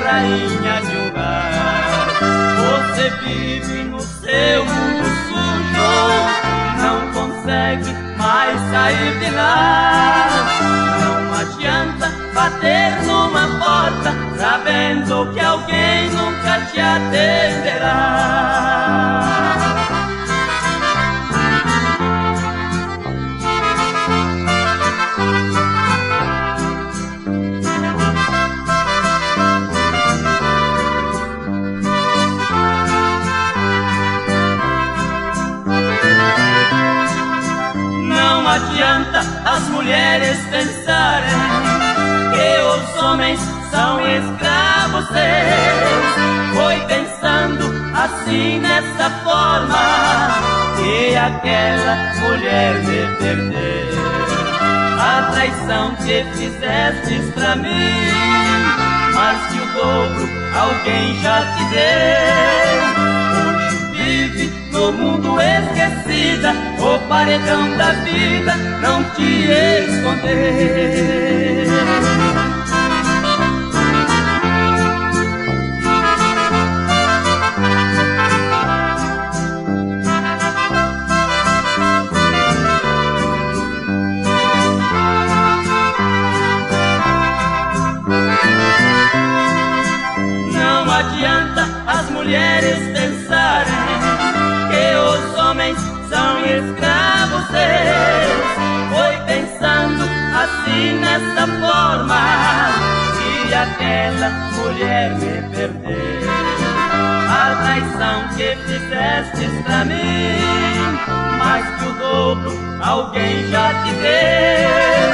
rainha de um lar. Você vive no seu mundo sujo, não consegue mais sair de lá. Não adianta bater numa porta sabendo que alguém nunca te atenderá. Não adianta as mulheres pensarem que os homens são escravos seus. Foi pensando assim nessa forma que aquela mulher me perdeu. A traição que fizestes pra mim, mas que o dobro alguém já te deu. Hoje vive no mundo esquecida, o paredão da vida não te esconder. Não adianta as mulheres pensarem que os homens são escravos seus. Foi pensando assim nessa forma que aquela mulher me perdeu. A traição que fizestes pra mim, mais que o dobro alguém já te deu.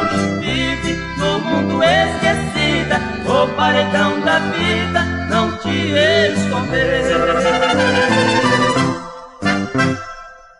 Hoje vive no mundo esquecida, o paredão da vida